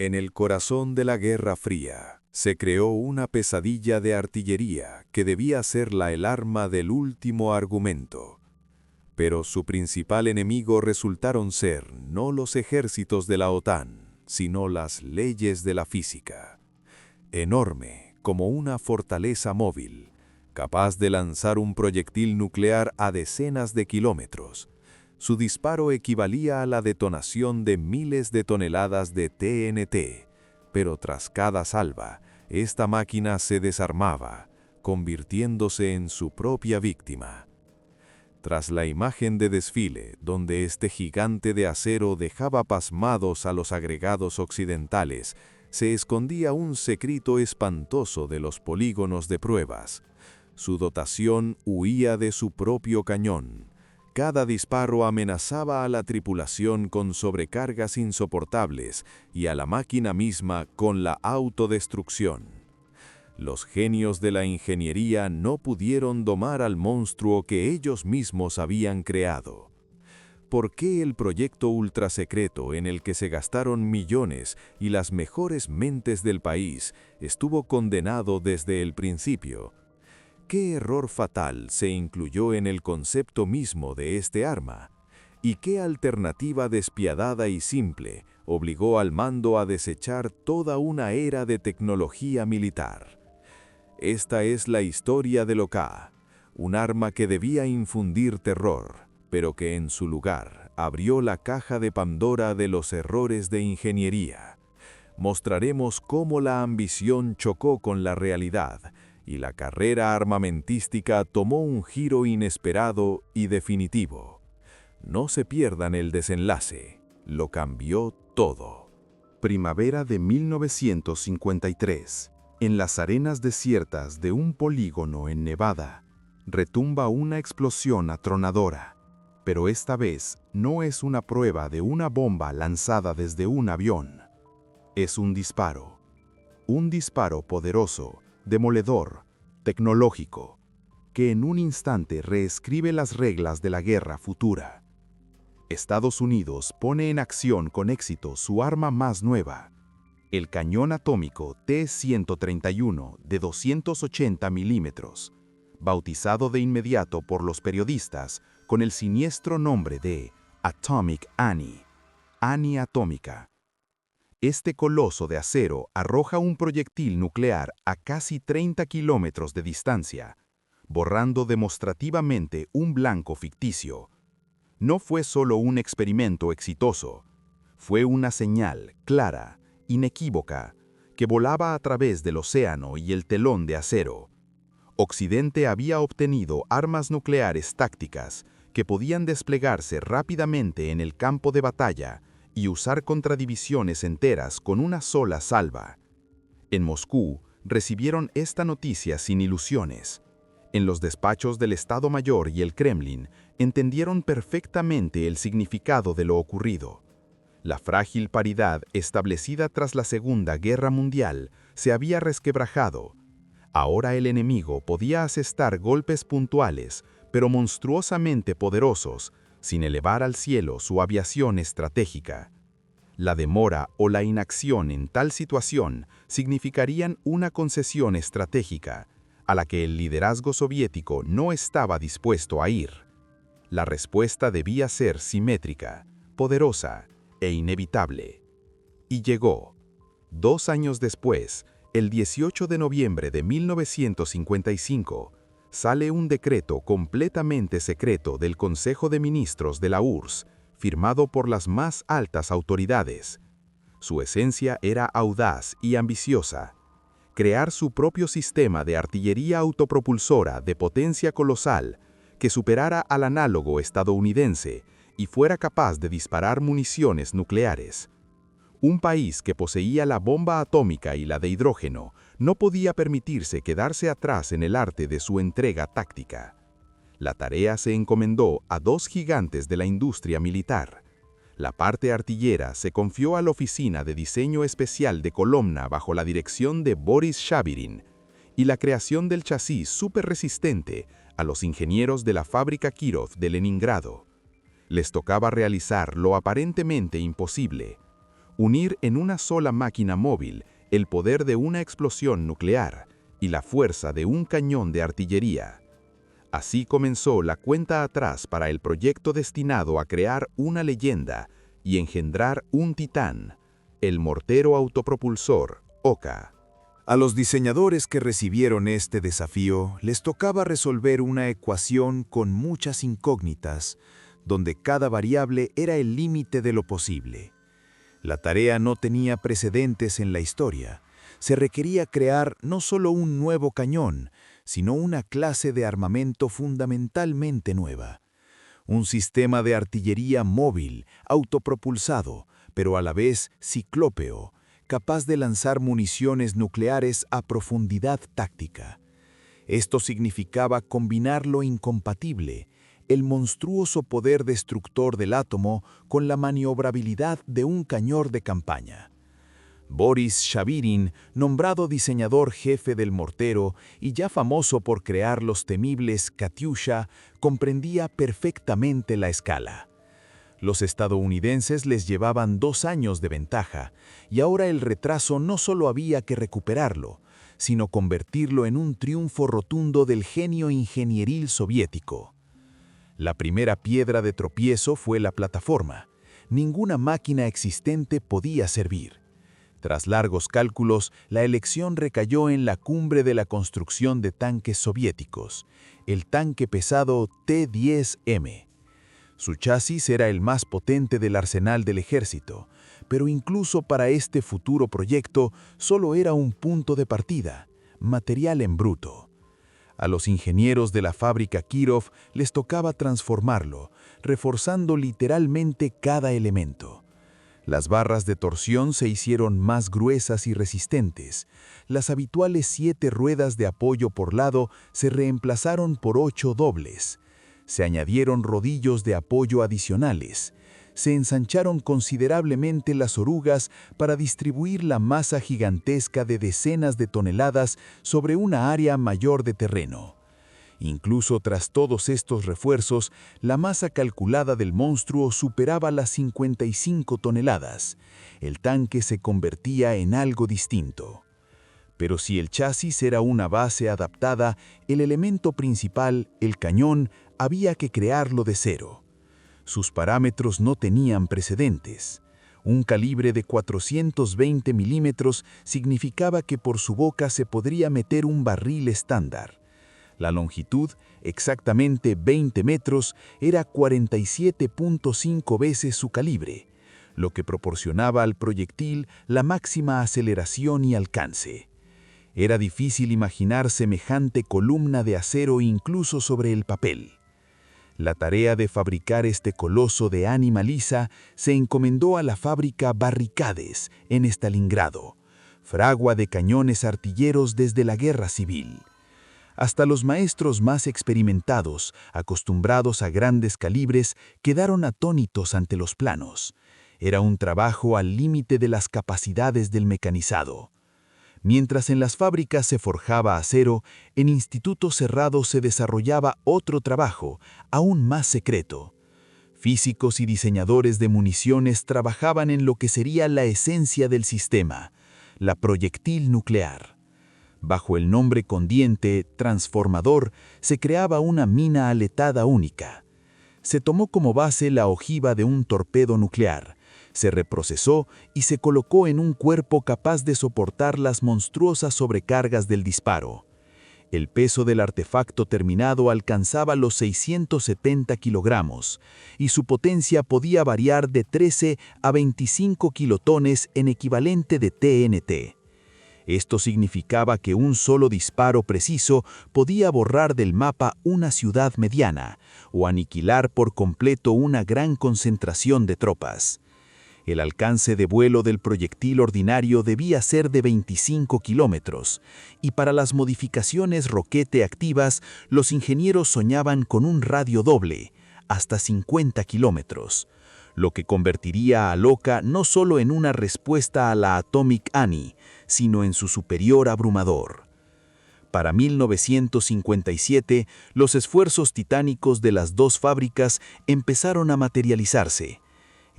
En el corazón de la Guerra Fría, se creó una pesadilla de artillería que debía ser el arma del último argumento. Pero su principal enemigo resultaron ser no los ejércitos de la OTAN, sino las leyes de la física. Enorme como una fortaleza móvil, capaz de lanzar un proyectil nuclear a decenas de kilómetros, su disparo equivalía a la detonación de miles de toneladas de TNT, pero tras cada salva, esta máquina se desarmaba, convirtiéndose en su propia víctima. Tras la imagen de desfile, donde este gigante de acero dejaba pasmados a los agregados occidentales, se escondía un secreto espantoso de los polígonos de pruebas. Su dotación huía de su propio cañón. Cada disparo amenazaba a la tripulación con sobrecargas insoportables y a la máquina misma con la autodestrucción. Los genios de la ingeniería no pudieron domar al monstruo que ellos mismos habían creado. ¿Por qué el proyecto ultrasecreto en el que se gastaron millones y las mejores mentes del país estuvo condenado desde el principio? ¿Qué error fatal se incluyó en el concepto mismo de este arma? ¿Y qué alternativa despiadada y simple obligó al mando a desechar toda una era de tecnología militar? Esta es la historia del OK, un arma que debía infundir terror, pero que en su lugar abrió la caja de Pandora de los errores de ingeniería. Mostraremos cómo la ambición chocó con la realidad y la carrera armamentística tomó un giro inesperado y definitivo. No se pierdan el desenlace, lo cambió todo. Primavera de 1953. En las arenas desiertas de un polígono en Nevada, retumba una explosión atronadora. Pero esta vez no es una prueba de una bomba lanzada desde un avión. Es un disparo poderoso, demoledor, tecnológico, que en un instante reescribe las reglas de la guerra futura. Estados Unidos pone en acción con éxito su arma más nueva, el cañón atómico T-131 de 280 milímetros, bautizado de inmediato por los periodistas con el siniestro nombre de Atomic Annie, Annie atómica. Este coloso de acero arroja un proyectil nuclear a casi 30 kilómetros de distancia, borrando demostrativamente un blanco ficticio. No fue solo un experimento exitoso, fue una señal clara, inequívoca, que volaba a través del océano y el telón de acero. Occidente había obtenido armas nucleares tácticas que podían desplegarse rápidamente en el campo de batalla y usar contra divisiones enteras con una sola salva. En Moscú recibieron esta noticia sin ilusiones. En los despachos del Estado Mayor y el Kremlin entendieron perfectamente el significado de lo ocurrido. La frágil paridad establecida tras la Segunda Guerra Mundial se había resquebrajado. Ahora el enemigo podía asestar golpes puntuales, pero monstruosamente poderosos, sin elevar al cielo su aviación estratégica. La demora o la inacción en tal situación significarían una concesión estratégica, a la que el liderazgo soviético no estaba dispuesto a ir. La respuesta debía ser simétrica, poderosa e inevitable. Y llegó. 2 años después, el 18 de noviembre de 1955, sale un decreto completamente secreto del Consejo de Ministros de la URSS, firmado por las más altas autoridades. Su esencia era audaz y ambiciosa: crear su propio sistema de artillería autopropulsora de potencia colosal que superara al análogo estadounidense y fuera capaz de disparar municiones nucleares. Un país que poseía la bomba atómica y la de hidrógeno no podía permitirse quedarse atrás en el arte de su entrega táctica. La tarea se encomendó a 2 gigantes de la industria militar. La parte artillera se confió a la Oficina de Diseño Especial de Kolomna bajo la dirección de Boris Shavirin, y la creación del chasis superresistente a los ingenieros de la fábrica Kirov de Leningrado. Les tocaba realizar lo aparentemente imposible: Unir en una sola máquina móvil el poder de una explosión nuclear y la fuerza de un cañón de artillería. Así comenzó la cuenta atrás para el proyecto destinado a crear una leyenda y engendrar un titán, el mortero autopropulsor Oka. A los diseñadores que recibieron este desafío les tocaba resolver una ecuación con muchas incógnitas, donde cada variable era el límite de lo posible. La tarea no tenía precedentes en la historia. Se requería crear no solo un nuevo cañón, sino una clase de armamento fundamentalmente nueva. Un sistema de artillería móvil, autopropulsado, pero a la vez ciclópeo, capaz de lanzar municiones nucleares a profundidad táctica. Esto significaba combinar lo incompatible, el monstruoso poder destructor del átomo con la maniobrabilidad de un cañón de campaña. Boris Shavirin, nombrado diseñador jefe del mortero y ya famoso por crear los temibles Katyusha, comprendía perfectamente la escala. Los estadounidenses les llevaban 2 años de ventaja, y ahora el retraso no solo había que recuperarlo, sino convertirlo en un triunfo rotundo del genio ingenieril soviético. La primera piedra de tropiezo fue la plataforma. Ninguna máquina existente podía servir. Tras largos cálculos, la elección recayó en la cumbre de la construcción de tanques soviéticos, el tanque pesado T-10M. Su chasis era el más potente del arsenal del ejército, pero incluso para este futuro proyecto solo era un punto de partida, material en bruto. A los ingenieros de la fábrica Kirov les tocaba transformarlo, reforzando literalmente cada elemento. Las barras de torsión se hicieron más gruesas y resistentes. Las habituales 7 ruedas de apoyo por lado se reemplazaron por 8 dobles. Se añadieron rodillos de apoyo adicionales. Se ensancharon considerablemente las orugas para distribuir la masa gigantesca de decenas de toneladas sobre una área mayor de terreno. Incluso tras todos estos refuerzos, la masa calculada del monstruo superaba las 55 toneladas. El tanque se convertía en algo distinto. Pero si el chasis era una base adaptada, el elemento principal, el cañón, había que crearlo de cero. Sus parámetros no tenían precedentes. Un calibre de 420 milímetros significaba que por su boca se podría meter un barril estándar. La longitud, exactamente 20 metros, era 47.5 veces su calibre, lo que proporcionaba al proyectil la máxima aceleración y alcance. Era difícil imaginar semejante columna de acero incluso sobre el papel. La tarea de fabricar este coloso de ánima lisa se encomendó a la fábrica Barricades, en Stalingrado, fragua de cañones artilleros desde la guerra civil. Hasta los maestros más experimentados, acostumbrados a grandes calibres, quedaron atónitos ante los planos. Era un trabajo al límite de las capacidades del mecanizado. Mientras en las fábricas se forjaba acero, en institutos cerrados se desarrollaba otro trabajo, aún más secreto. Físicos y diseñadores de municiones trabajaban en lo que sería la esencia del sistema, la proyectil nuclear. Bajo el nombre condiente, transformador, se creaba una mina aletada única. Se tomó como base la ojiva de un torpedo nuclear, se reprocesó y se colocó en un cuerpo capaz de soportar las monstruosas sobrecargas del disparo. El peso del artefacto terminado alcanzaba los 670 kilogramos y su potencia podía variar de 13 a 25 kilotones en equivalente de TNT. Esto significaba que un solo disparo preciso podía borrar del mapa una ciudad mediana o aniquilar por completo una gran concentración de tropas. El alcance de vuelo del proyectil ordinario debía ser de 25 kilómetros, y para las modificaciones roquete activas, los ingenieros soñaban con un radio doble, hasta 50 kilómetros, lo que convertiría a Oka no solo en una respuesta a la Atomic Annie, sino en su superior abrumador. Para 1957, los esfuerzos titánicos de las 2 fábricas empezaron a materializarse.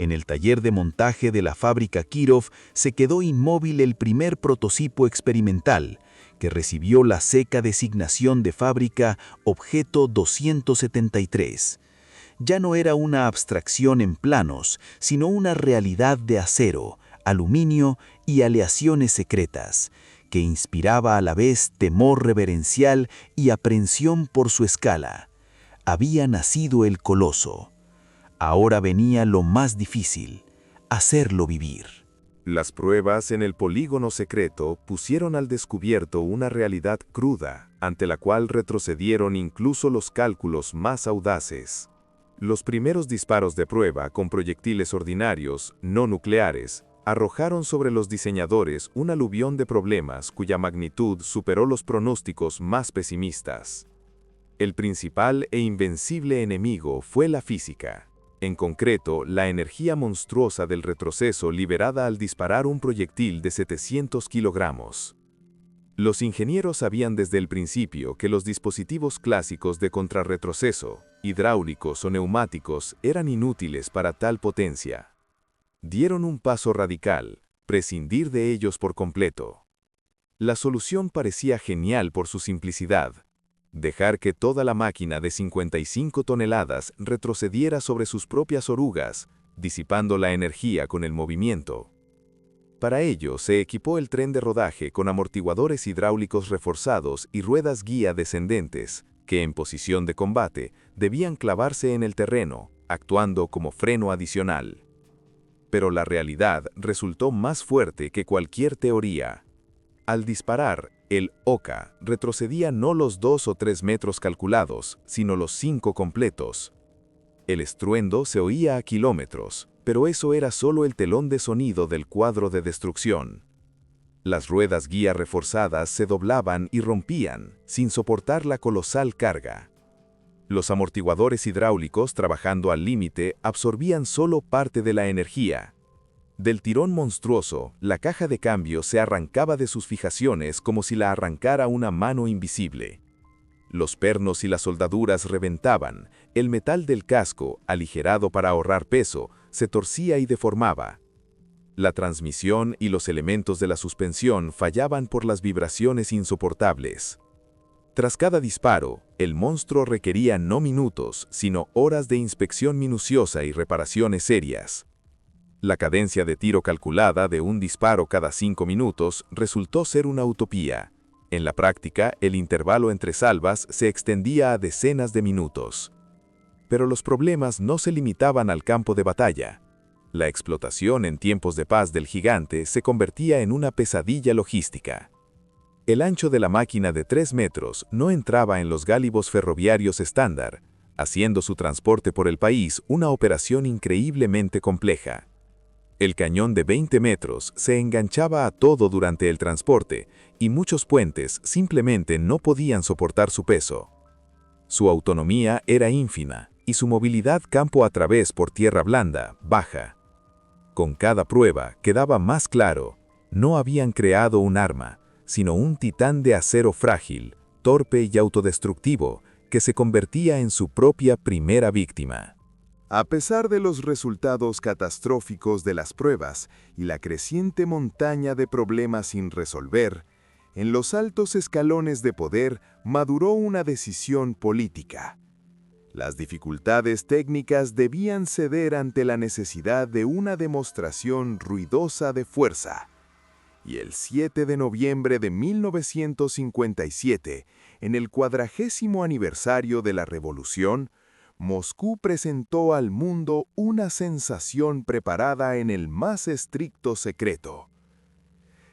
En el taller de montaje de la fábrica Kirov se quedó inmóvil el primer prototipo experimental, que recibió la seca designación de fábrica Objeto 273. Ya no era una abstracción en planos, sino una realidad de acero, aluminio y aleaciones secretas, que inspiraba a la vez temor reverencial y aprensión por su escala. Había nacido el coloso. Ahora venía lo más difícil, hacerlo vivir. Las pruebas en el polígono secreto pusieron al descubierto una realidad cruda, ante la cual retrocedieron incluso los cálculos más audaces. Los primeros disparos de prueba con proyectiles ordinarios, no nucleares, arrojaron sobre los diseñadores un aluvión de problemas cuya magnitud superó los pronósticos más pesimistas. El principal e invencible enemigo fue la física. En concreto, la energía monstruosa del retroceso liberada al disparar un proyectil de 700 kilogramos. Los ingenieros sabían desde el principio que los dispositivos clásicos de contrarretroceso, hidráulicos o neumáticos, eran inútiles para tal potencia. Dieron un paso radical, prescindir de ellos por completo. La solución parecía genial por su simplicidad. Dejar que toda la máquina de 55 toneladas retrocediera sobre sus propias orugas, disipando la energía con el movimiento. Para ello se equipó el tren de rodaje con amortiguadores hidráulicos reforzados y ruedas guía descendentes, que en posición de combate debían clavarse en el terreno, actuando como freno adicional. Pero la realidad resultó más fuerte que cualquier teoría. Al disparar, el Oka retrocedía no los 2 o 3 metros calculados, sino los 5 completos. El estruendo se oía a kilómetros, pero eso era solo el telón de sonido del cuadro de destrucción. Las ruedas guía reforzadas se doblaban y rompían, sin soportar la colosal carga. Los amortiguadores hidráulicos, trabajando al límite, absorbían solo parte de la energía. Del tirón monstruoso, la caja de cambio se arrancaba de sus fijaciones como si la arrancara una mano invisible. Los pernos y las soldaduras reventaban, el metal del casco, aligerado para ahorrar peso, se torcía y deformaba. La transmisión y los elementos de la suspensión fallaban por las vibraciones insoportables. Tras cada disparo, el monstruo requería no minutos, sino horas de inspección minuciosa y reparaciones serias. La cadencia de tiro calculada de un disparo cada 5 minutos resultó ser una utopía. En la práctica, el intervalo entre salvas se extendía a decenas de minutos. Pero los problemas no se limitaban al campo de batalla. La explotación en tiempos de paz del gigante se convertía en una pesadilla logística. El ancho de la máquina de 3 metros no entraba en los gálibos ferroviarios estándar, haciendo su transporte por el país una operación increíblemente compleja. El cañón de 20 metros se enganchaba a todo durante el transporte y muchos puentes simplemente no podían soportar su peso. Su autonomía era ínfima y su movilidad campo a través por tierra blanda, baja. Con cada prueba quedaba más claro, no habían creado un arma, sino un titán de acero frágil, torpe y autodestructivo, que se convertía en su propia primera víctima. A pesar de los resultados catastróficos de las pruebas y la creciente montaña de problemas sin resolver, en los altos escalones de poder maduró una decisión política. Las dificultades técnicas debían ceder ante la necesidad de una demostración ruidosa de fuerza. Y el 7 de noviembre de 1957, en el 40º aniversario de la Revolución, Moscú presentó al mundo una sensación preparada en el más estricto secreto.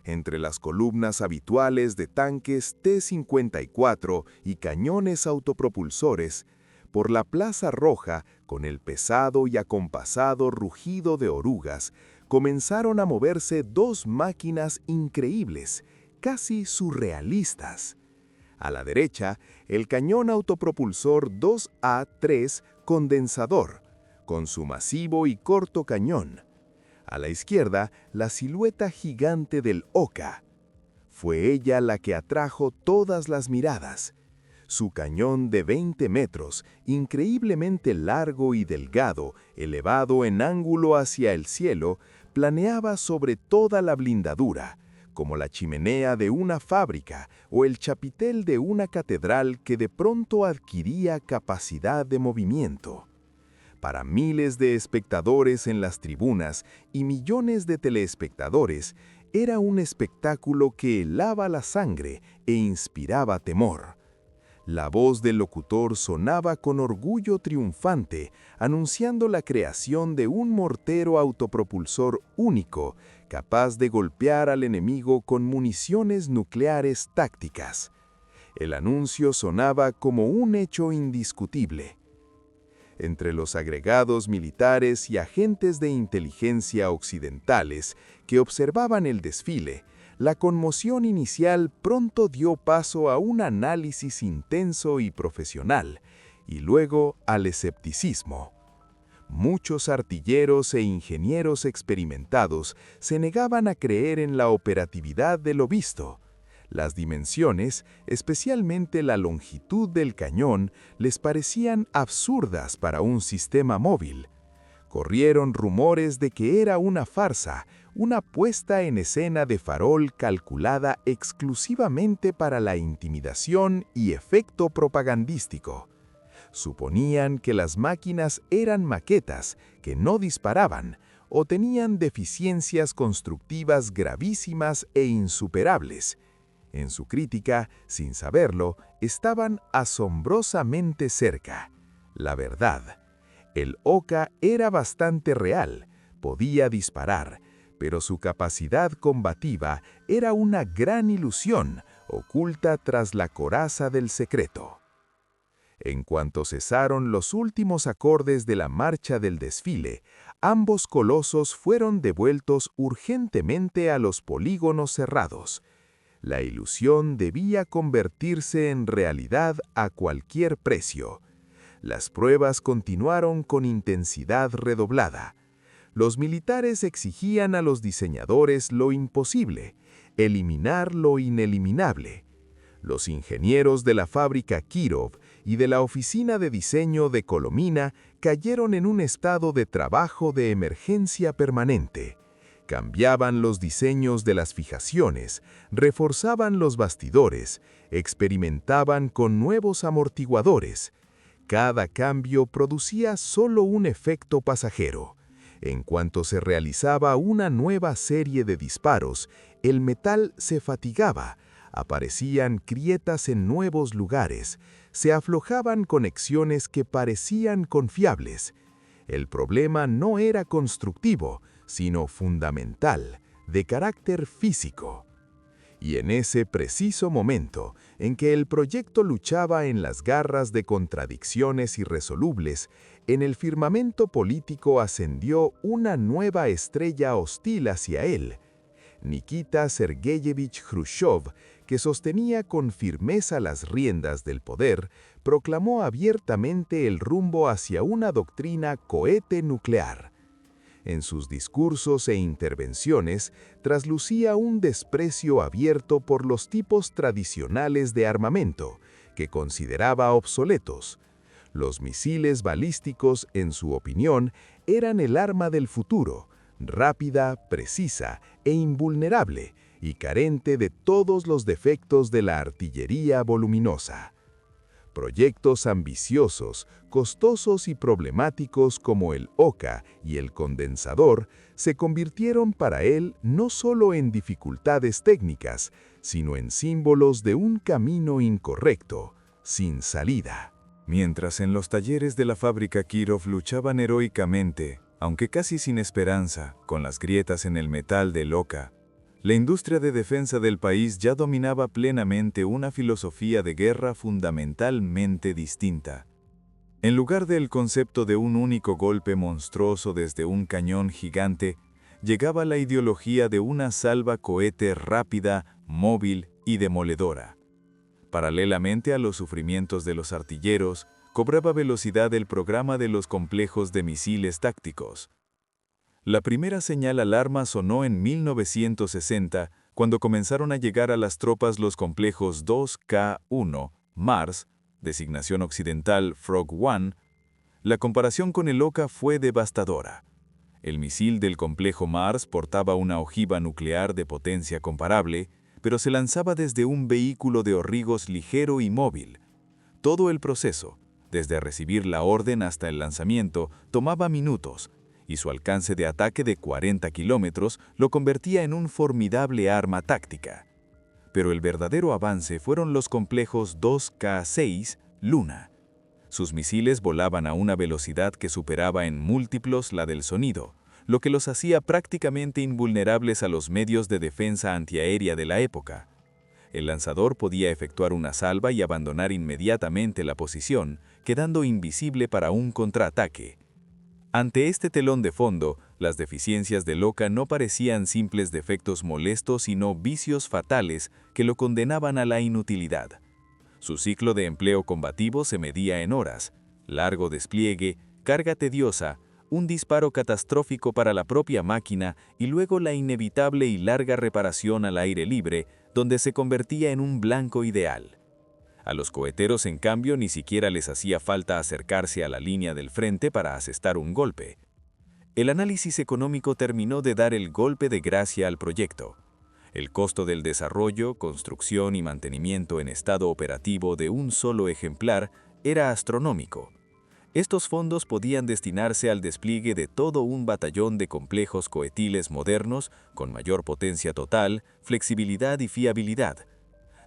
Entre las columnas habituales de tanques T-54 y cañones autopropulsores, por la Plaza Roja, con el pesado y acompasado rugido de orugas, comenzaron a moverse 2 máquinas increíbles, casi surrealistas. A la derecha, el cañón autopropulsor 2A3 condensador, con su masivo y corto cañón. A la izquierda, la silueta gigante del Oka. Fue ella la que atrajo todas las miradas. Su cañón de 20 metros, increíblemente largo y delgado, elevado en ángulo hacia el cielo, planeaba sobre toda la blindadura, como la chimenea de una fábrica o el chapitel de una catedral que de pronto adquiría capacidad de movimiento. Para miles de espectadores en las tribunas y millones de telespectadores, era un espectáculo que helaba la sangre e inspiraba temor. La voz del locutor sonaba con orgullo triunfante, anunciando la creación de un mortero autopropulsor único, capaz de golpear al enemigo con municiones nucleares tácticas. El anuncio sonaba como un hecho indiscutible. Entre los agregados militares y agentes de inteligencia occidentales que observaban el desfile, la conmoción inicial pronto dio paso a un análisis intenso y profesional, y luego al escepticismo. Muchos artilleros e ingenieros experimentados se negaban a creer en la operatividad de lo visto. Las dimensiones, especialmente la longitud del cañón, les parecían absurdas para un sistema móvil. Corrieron rumores de que era una farsa, una puesta en escena de farol calculada exclusivamente para la intimidación y efecto propagandístico. Suponían que las máquinas eran maquetas, que no disparaban, o tenían deficiencias constructivas gravísimas e insuperables. En su crítica, sin saberlo, estaban asombrosamente cerca. La verdad. El Oka era bastante real, podía disparar, pero su capacidad combativa era una gran ilusión, oculta tras la coraza del secreto. En cuanto cesaron los últimos acordes de la marcha del desfile, ambos colosos fueron devueltos urgentemente a los polígonos cerrados. La ilusión debía convertirse en realidad a cualquier precio. Las pruebas continuaron con intensidad redoblada. Los militares exigían a los diseñadores lo imposible, eliminar lo ineliminable. Los ingenieros de la fábrica Kirov y de la oficina de diseño de Kolomina cayeron en un estado de trabajo de emergencia permanente. Cambiaban los diseños de las fijaciones, reforzaban los bastidores, experimentaban con nuevos amortiguadores. Cada cambio producía solo un efecto pasajero. En cuanto se realizaba una nueva serie de disparos, el metal se fatigaba, aparecían grietas en nuevos lugares, se aflojaban conexiones que parecían confiables. El problema no era constructivo, sino fundamental, de carácter físico. Y en ese preciso momento en que el proyecto luchaba en las garras de contradicciones irresolubles, en el firmamento político ascendió una nueva estrella hostil hacia él. Nikita Sergeyevich Khrushchev, que sostenía con firmeza las riendas del poder, proclamó abiertamente el rumbo hacia una doctrina cohete nuclear. En sus discursos e intervenciones traslucía un desprecio abierto por los tipos tradicionales de armamento, que consideraba obsoletos. Los misiles balísticos, en su opinión, eran el arma del futuro, rápida, precisa e invulnerable, y carente de todos los defectos de la artillería voluminosa. Proyectos ambiciosos, costosos y problemáticos como el Oka y el condensador se convirtieron para él no solo en dificultades técnicas, sino en símbolos de un camino incorrecto, sin salida. Mientras en los talleres de la fábrica Kirov luchaban heroicamente, aunque casi sin esperanza, con las grietas en el metal del Oka, la industria de defensa del país ya dominaba plenamente una filosofía de guerra fundamentalmente distinta. En lugar del concepto de un único golpe monstruoso desde un cañón gigante, llegaba la ideología de una salva cohete rápida, móvil y demoledora. Paralelamente a los sufrimientos de los artilleros, cobraba velocidad el programa de los complejos de misiles tácticos. La primera señal alarma sonó en 1960, cuando comenzaron a llegar a las tropas los complejos 2K-1, Mars, designación occidental Frog 1, la comparación con el Oka fue devastadora. El misil del complejo Mars portaba una ojiva nuclear de potencia comparable, pero se lanzaba desde un vehículo de horrigos ligero y móvil. Todo el proceso, desde recibir la orden hasta el lanzamiento, tomaba minutos, y su alcance de ataque de 40 kilómetros lo convertía en un formidable arma táctica. Pero el verdadero avance fueron los complejos 2K6 Luna. Sus misiles volaban a una velocidad que superaba en múltiplos la del sonido, lo que los hacía prácticamente invulnerables a los medios de defensa antiaérea de la época. El lanzador podía efectuar una salva y abandonar inmediatamente la posición, quedando invisible para un contraataque. Ante este telón de fondo, las deficiencias del Oka no parecían simples defectos molestos, sino vicios fatales que lo condenaban a la inutilidad. Su ciclo de empleo combativo se medía en horas, largo despliegue, carga tediosa, un disparo catastrófico para la propia máquina y luego la inevitable y larga reparación al aire libre, donde se convertía en un blanco ideal. A los coheteros, en cambio, ni siquiera les hacía falta acercarse a la línea del frente para asestar un golpe. El análisis económico terminó de dar el golpe de gracia al proyecto. El costo del desarrollo, construcción y mantenimiento en estado operativo de un solo ejemplar era astronómico. Estos fondos podían destinarse al despliegue de todo un batallón de complejos cohetiles modernos con mayor potencia total, flexibilidad y fiabilidad.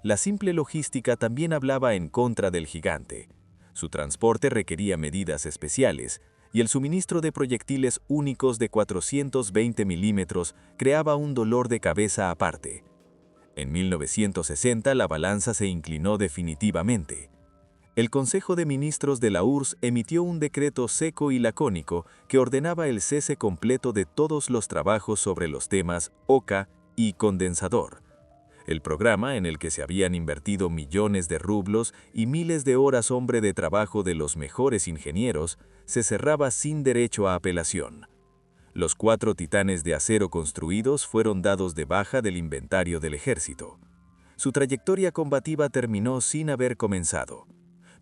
La simple logística también hablaba en contra del gigante. Su transporte requería medidas especiales, y el suministro de proyectiles únicos de 420 milímetros creaba un dolor de cabeza aparte. En 1960 la balanza se inclinó definitivamente. El Consejo de Ministros de la URSS emitió un decreto seco y lacónico que ordenaba el cese completo de todos los trabajos sobre los temas Oka y condensador. El programa, en el que se habían invertido millones de rublos y miles de horas hombre de trabajo de los mejores ingenieros, se cerraba sin derecho a apelación. Los 4 titanes de acero construidos fueron dados de baja del inventario del ejército. Su trayectoria combativa terminó sin haber comenzado.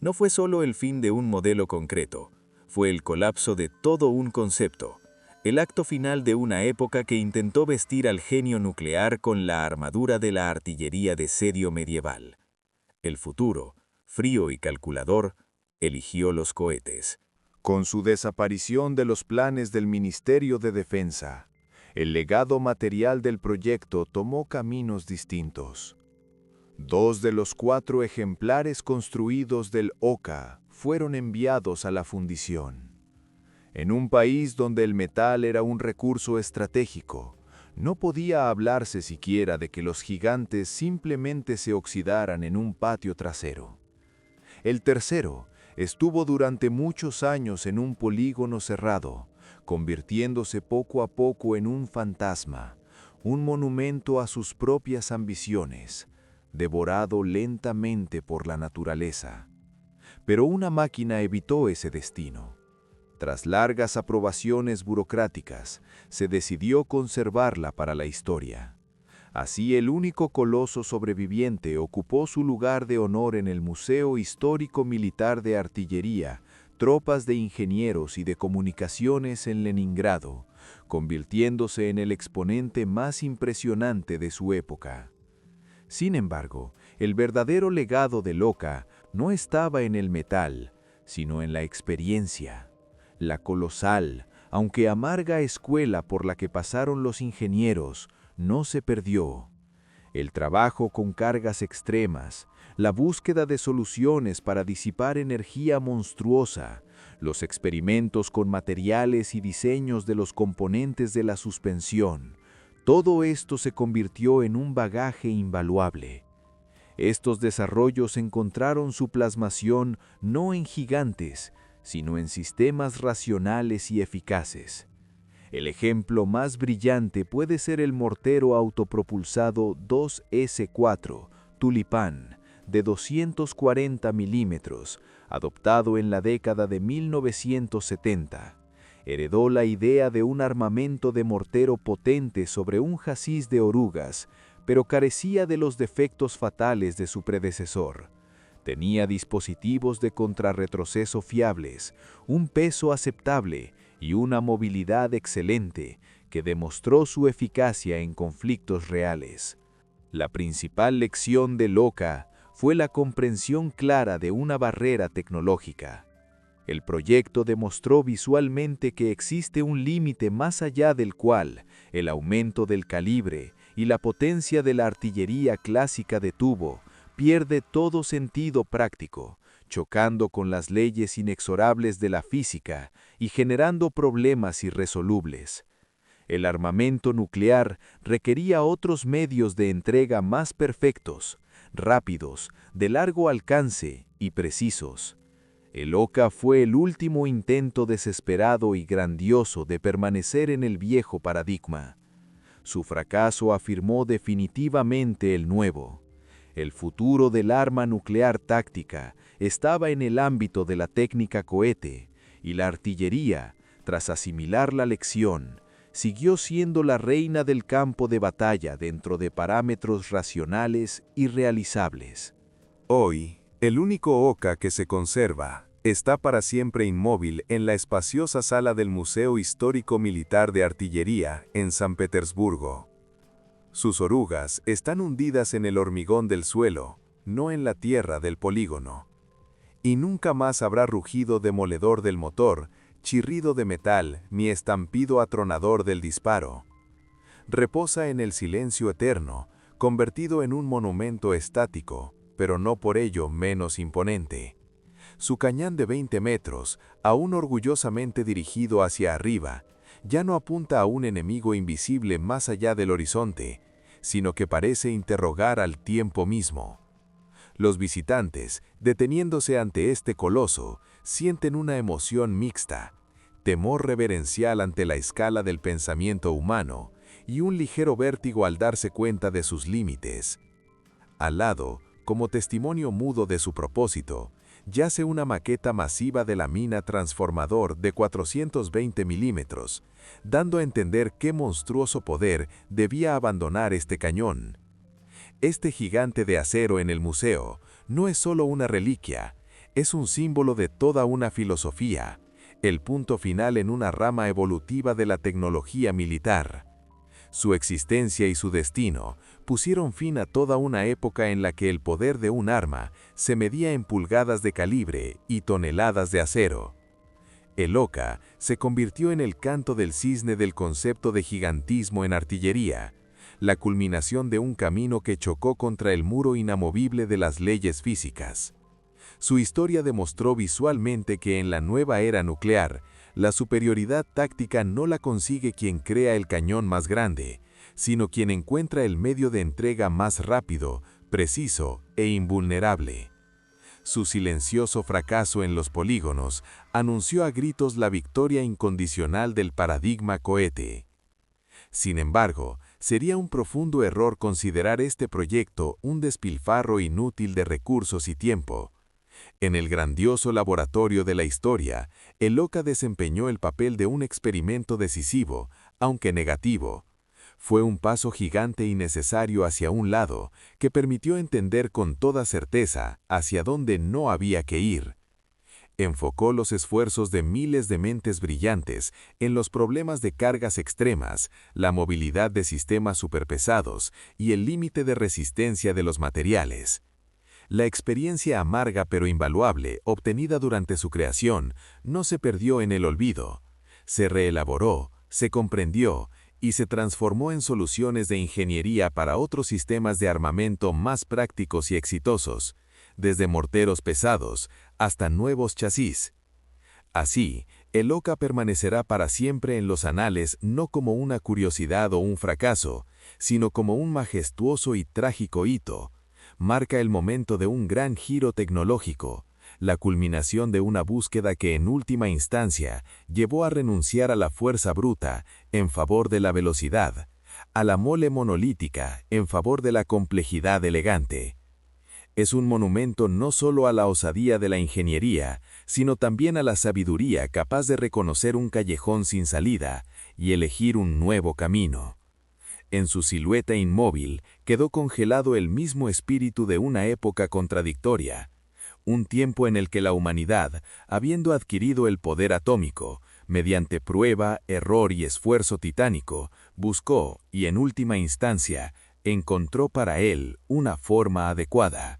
No fue solo el fin de un modelo concreto, fue el colapso de todo un concepto, el acto final de una época que intentó vestir al genio nuclear con la armadura de la artillería de asedio medieval. El futuro, frío y calculador, eligió los cohetes. Con su desaparición de los planes del Ministerio de Defensa, el legado material del proyecto tomó caminos distintos. 2 de los 4 ejemplares construidos del Oka fueron enviados a la fundición. En un país donde el metal era un recurso estratégico, no podía hablarse siquiera de que los gigantes simplemente se oxidaran en un patio trasero. El tercero estuvo durante muchos años en un polígono cerrado, convirtiéndose poco a poco en un fantasma, un monumento a sus propias ambiciones, devorado lentamente por la naturaleza. Pero una máquina evitó ese destino. Tras largas aprobaciones burocráticas, se decidió conservarla para la historia. Así, el único coloso sobreviviente ocupó su lugar de honor en el Museo Histórico Militar de Artillería, Tropas de Ingenieros y de Comunicaciones en Leningrado, convirtiéndose en el exponente más impresionante de su época. Sin embargo, el verdadero legado del Oka no estaba en el metal, sino en la experiencia. La colosal, aunque amarga escuela por la que pasaron los ingenieros, no se perdió. El trabajo con cargas extremas, la búsqueda de soluciones para disipar energía monstruosa, los experimentos con materiales y diseños de los componentes de la suspensión, todo esto se convirtió en un bagaje invaluable. Estos desarrollos encontraron su plasmación no en gigantes, sino en sistemas racionales y eficaces. El ejemplo más brillante puede ser el mortero autopropulsado 2S4 Tulipán de 240 milímetros, adoptado en la década de 1970. Heredó la idea de un armamento de mortero potente sobre un chasis de orugas, pero carecía de los defectos fatales de su predecesor. Tenía dispositivos de contrarretroceso fiables, un peso aceptable y una movilidad excelente que demostró su eficacia en conflictos reales. La principal lección del Oka fue la comprensión clara de una barrera tecnológica. El proyecto demostró visualmente que existe un límite más allá del cual el aumento del calibre y la potencia de la artillería clásica de tubo pierde todo sentido práctico, chocando con las leyes inexorables de la física y generando problemas irresolubles. El armamento nuclear requería otros medios de entrega más perfectos, rápidos, de largo alcance y precisos. El Oka fue el último intento desesperado y grandioso de permanecer en el viejo paradigma. Su fracaso afirmó definitivamente el nuevo. El futuro del arma nuclear táctica estaba en el ámbito de la técnica cohete, y la artillería, tras asimilar la lección, siguió siendo la reina del campo de batalla dentro de parámetros racionales y realizables. Hoy, el único Oka que se conserva está para siempre inmóvil en la espaciosa sala del Museo Histórico Militar de Artillería en San Petersburgo. Sus orugas están hundidas en el hormigón del suelo, no en la tierra del polígono. Y nunca más habrá rugido demoledor del motor, chirrido de metal, ni estampido atronador del disparo. Reposa en el silencio eterno, convertido en un monumento estático, pero no por ello menos imponente. Su cañón de 20 metros, aún orgullosamente dirigido hacia arriba, ya no apunta a un enemigo invisible más allá del horizonte, sino que parece interrogar al tiempo mismo. Los visitantes, deteniéndose ante este coloso, sienten una emoción mixta, temor reverencial ante la escala del pensamiento humano y un ligero vértigo al darse cuenta de sus límites. Al lado, como testimonio mudo de su propósito, yace una maqueta masiva de la mina transformador de 420 milímetros, dando a entender qué monstruoso poder debía abandonar este cañón. Este gigante de acero en el museo no es solo una reliquia, es un símbolo de toda una filosofía, el punto final en una rama evolutiva de la tecnología militar. Su existencia y su destino pusieron fin a toda una época en la que el poder de un arma se medía en pulgadas de calibre y toneladas de acero. El Oka se convirtió en el canto del cisne del concepto de gigantismo en artillería, la culminación de un camino que chocó contra el muro inamovible de las leyes físicas. Su historia demostró visualmente que en la nueva era nuclear, la superioridad táctica no la consigue quien crea el cañón más grande, sino quien encuentra el medio de entrega más rápido, preciso e invulnerable. Su silencioso fracaso en los polígonos anunció a gritos la victoria incondicional del paradigma cohete. Sin embargo, sería un profundo error considerar este proyecto un despilfarro inútil de recursos y tiempo. En el grandioso laboratorio de la historia, el Oka desempeñó el papel de un experimento decisivo, aunque negativo. Fue un paso gigante y necesario hacia un lado, que permitió entender con toda certeza hacia dónde no había que ir. Enfocó los esfuerzos de miles de mentes brillantes en los problemas de cargas extremas, la movilidad de sistemas superpesados y el límite de resistencia de los materiales. La experiencia amarga pero invaluable obtenida durante su creación no se perdió en el olvido. Se reelaboró, se comprendió y se transformó en soluciones de ingeniería para otros sistemas de armamento más prácticos y exitosos, desde morteros pesados hasta nuevos chasis. Así, el Oka permanecerá para siempre en los anales no como una curiosidad o un fracaso, sino como un majestuoso y trágico hito. Marca el momento de un gran giro tecnológico, la culminación de una búsqueda que en última instancia llevó a renunciar a la fuerza bruta en favor de la velocidad, a la mole monolítica en favor de la complejidad elegante. Es un monumento no solo a la osadía de la ingeniería, sino también a la sabiduría capaz de reconocer un callejón sin salida y elegir un nuevo camino. En su silueta inmóvil quedó congelado el mismo espíritu de una época contradictoria, un tiempo en el que la humanidad, habiendo adquirido el poder atómico, mediante prueba, error y esfuerzo titánico, buscó, y en última instancia, encontró para él una forma adecuada.